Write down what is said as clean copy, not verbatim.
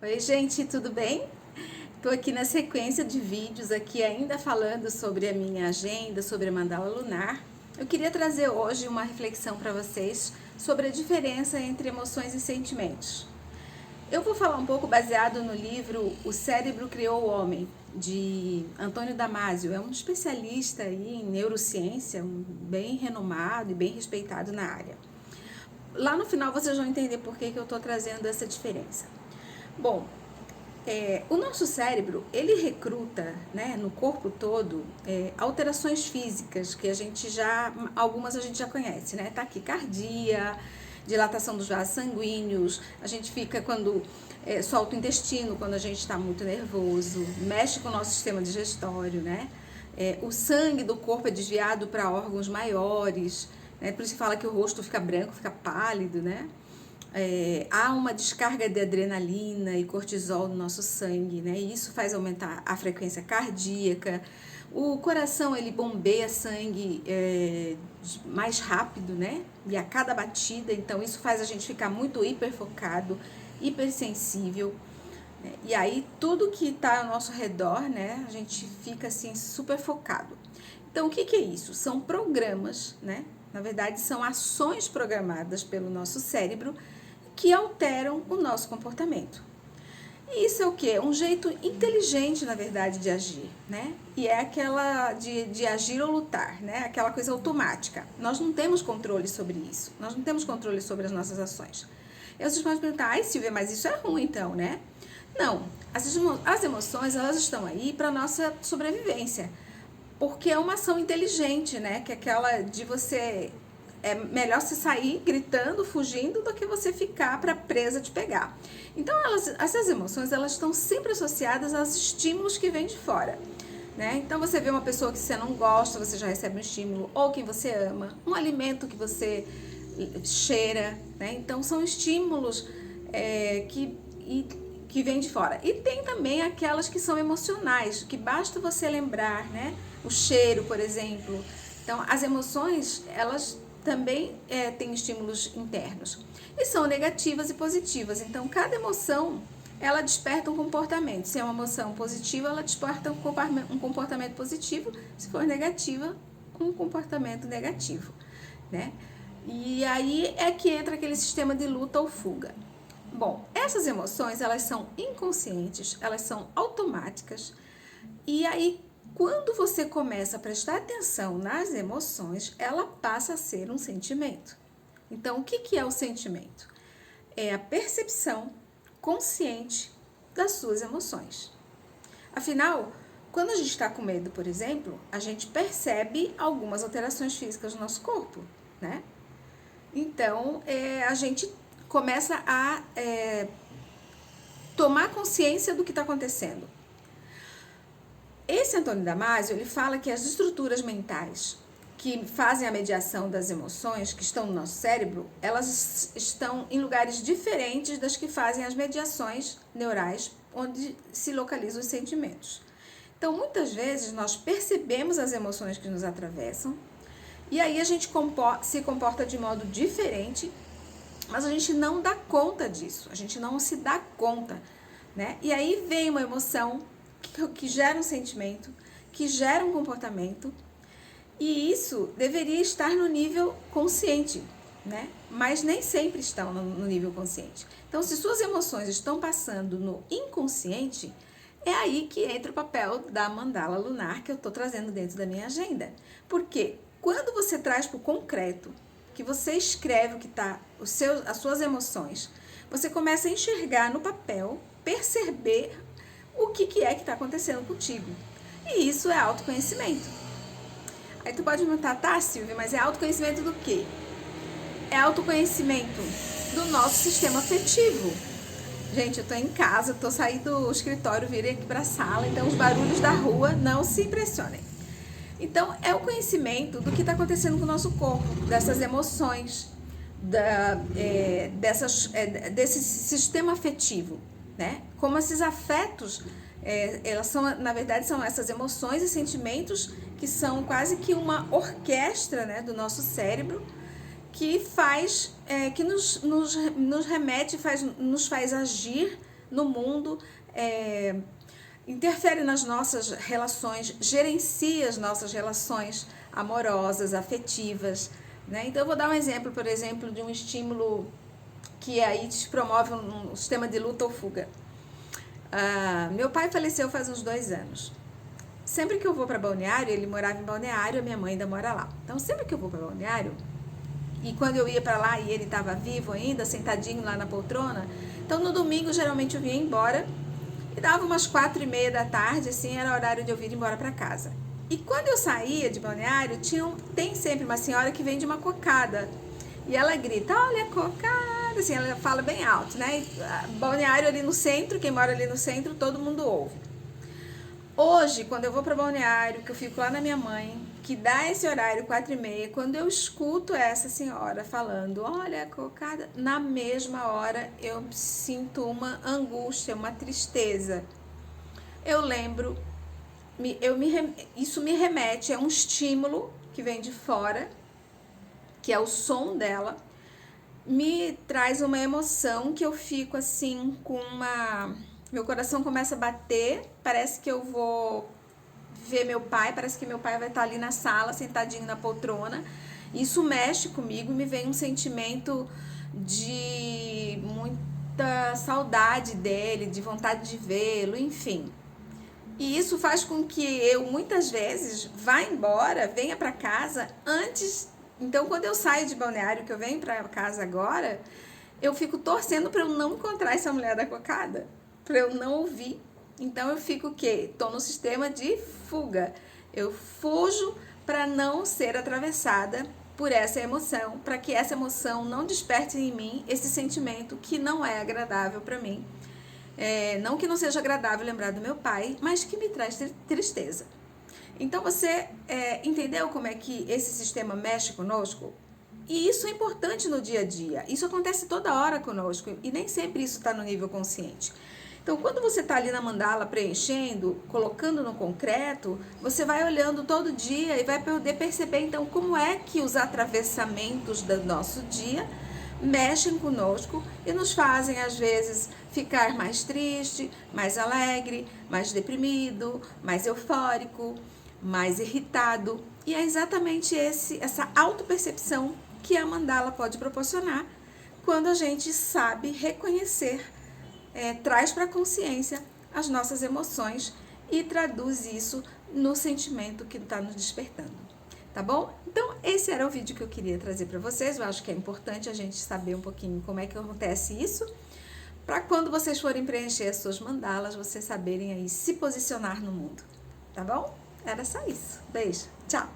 Oi, gente, tudo bem? Estou aqui na sequência de vídeos aqui ainda falando sobre a minha agenda, sobre a mandala lunar. Eu queria trazer hoje uma reflexão para vocês sobre a diferença entre emoções e sentimentos. Eu vou falar um pouco baseado no livro O Cérebro Criou o Homem, de Antônio Damasio. É um especialista aí em neurociência, bem renomado e bem respeitado na área. Lá no final vocês vão entender por que eu estou trazendo essa diferença. Bom, o nosso cérebro, ele recruta, né, no corpo todo, alterações físicas que algumas a gente já conhece, né? Taquicardia, dilatação dos vasos sanguíneos, a gente fica quando solta o intestino, quando a gente está muito nervoso, mexe com o nosso sistema digestório, né? O sangue do corpo é desviado para órgãos maiores, né? Por isso que fala que o rosto fica branco, fica pálido, né? Há uma descarga de adrenalina e cortisol no nosso sangue, né? E isso faz aumentar a frequência cardíaca. O coração, ele bombeia sangue mais rápido, né? E a cada batida, então isso faz a gente ficar muito hiperfocado, hipersensível. Né? E aí tudo que está ao nosso redor, né? A gente fica assim super focado. Então o que é isso? São programas, né? Na verdade são ações programadas pelo nosso cérebro que alteram o nosso comportamento. E isso é o quê? Um jeito inteligente, na verdade, de agir, né? E é aquela de agir ou lutar, né? Aquela coisa automática. Nós não temos controle sobre isso. Nós não temos controle sobre as nossas ações. E vocês podem perguntar, ai Silvia, mas isso é ruim então, né? Não, as emoções, elas estão aí para nossa sobrevivência. Porque é uma ação inteligente, né? Que é aquela de você... É melhor você sair gritando, fugindo, do que você ficar para presa te pegar. Então, essas emoções, elas estão sempre associadas aos estímulos que vêm de fora. Né? Então, você vê uma pessoa que você não gosta, você já recebe um estímulo, ou quem você ama, um alimento que você cheira. Né? Então, são estímulos que vêm de fora. E tem também aquelas que são emocionais, que basta você lembrar, né? O cheiro, por exemplo. Então, as emoções, elas também tem estímulos internos. E são negativas e positivas. Então, cada emoção, ela desperta um comportamento. Se é uma emoção positiva, ela desperta um comportamento positivo. Se for negativa, um comportamento negativo. Né? E aí é que entra aquele sistema de luta ou fuga. Bom, essas emoções, elas são inconscientes, elas são automáticas. E aí, quando você começa a prestar atenção nas emoções, ela passa a ser um sentimento. Então, o que é o sentimento? É a percepção consciente das suas emoções. Afinal, quando a gente está com medo, por exemplo, a gente percebe algumas alterações físicas no nosso corpo, né? Então, a gente começa a tomar consciência do que está acontecendo. Esse Antônio Damasio, ele fala que as estruturas mentais que fazem a mediação das emoções, que estão no nosso cérebro, elas estão em lugares diferentes das que fazem as mediações neurais, onde se localizam os sentimentos. Então, muitas vezes, nós percebemos as emoções que nos atravessam, e aí a gente se comporta de modo diferente, mas a gente não dá conta disso, a gente não se dá conta, né? E aí vem uma emoção que gera um sentimento, que gera um comportamento, e isso deveria estar no nível consciente, né? Mas nem sempre estão no nível consciente. Então, se suas emoções estão passando no inconsciente, é aí que entra o papel da mandala lunar que eu estou trazendo dentro da minha agenda. Porque quando você traz para o concreto, que você escreve o que está, as suas emoções, você começa a enxergar no papel, perceber o que é que está acontecendo contigo. E isso é autoconhecimento. Aí tu pode perguntar, tá, Silvia, mas é autoconhecimento do quê? É autoconhecimento do nosso sistema afetivo. Gente, eu tô em casa, tô saindo do escritório, virei aqui pra sala, então os barulhos da rua não se impressionem. Então, é o conhecimento do que está acontecendo com o nosso corpo, dessas emoções, desse sistema afetivo, né? Como esses afetos, elas são, na verdade, são essas emoções e sentimentos que são quase que uma orquestra, né, do nosso cérebro, que faz, que nos remete, nos faz agir no mundo, interfere nas nossas relações, gerencia as nossas relações amorosas, afetivas, né? Então eu vou dar um exemplo, por exemplo, de um estímulo que aí te promove um sistema de luta ou fuga. Meu pai faleceu faz uns 2 anos. Sempre que eu vou para Balneário, ele morava em Balneário, a minha mãe ainda mora lá. Então sempre que eu vou para Balneário, e quando eu ia para lá e ele estava vivo ainda, sentadinho lá na poltrona, então no domingo geralmente eu vinha embora e dava umas 4:30 da tarde, assim, era o horário de eu vir embora para casa. E quando eu saía de Balneário, tem sempre uma senhora que vende uma cocada. E ela grita, olha a cocada, assim, ela fala bem alto, né? Balneário ali no centro, quem mora ali no centro, todo mundo ouve. Hoje, quando eu vou para Balneário, que eu fico lá na minha mãe, que dá esse horário 4:30, quando eu escuto essa senhora falando, olha a cocada, na mesma hora eu sinto uma angústia, uma tristeza. Eu lembro, isso me remete a um estímulo que vem de fora, que é o som dela, me traz uma emoção que eu fico assim com meu coração começa a bater, parece que eu vou ver meu pai, parece que meu pai vai estar ali na sala, sentadinho na poltrona. Isso mexe comigo, me vem um sentimento de muita saudade dele, de vontade de vê-lo, enfim. E isso faz com que eu, muitas vezes, vá embora, venha para casa antes. Então, quando eu saio de Balneário, que eu venho para casa agora, eu fico torcendo para eu não encontrar essa mulher da cocada, para eu não ouvir. Então, eu fico o quê? Estou no sistema de fuga. Eu fujo para não ser atravessada por essa emoção, para que essa emoção não desperte em mim esse sentimento que não é agradável para mim. Não que não seja agradável lembrar do meu pai, mas que me traz tristeza. Então você entendeu como é que esse sistema mexe conosco? E isso é importante no dia a dia. Isso acontece toda hora conosco e nem sempre isso está no nível consciente. Então, quando você está ali na mandala preenchendo, colocando no concreto, você vai olhando todo dia e vai poder perceber então como é que os atravessamentos do nosso dia mexem conosco e nos fazem às vezes ficar mais triste, mais alegre, mais deprimido, mais eufórico, mais irritado. E é exatamente essa autopercepção que a mandala pode proporcionar quando a gente sabe reconhecer, traz para a consciência as nossas emoções e traduz isso no sentimento que está nos despertando. Tá bom? Então, esse era o vídeo que eu queria trazer para vocês. Eu acho que é importante a gente saber um pouquinho como é que acontece isso, para quando vocês forem preencher as suas mandalas, vocês saberem aí se posicionar no mundo. Tá bom? Era só isso. Beijo. Tchau.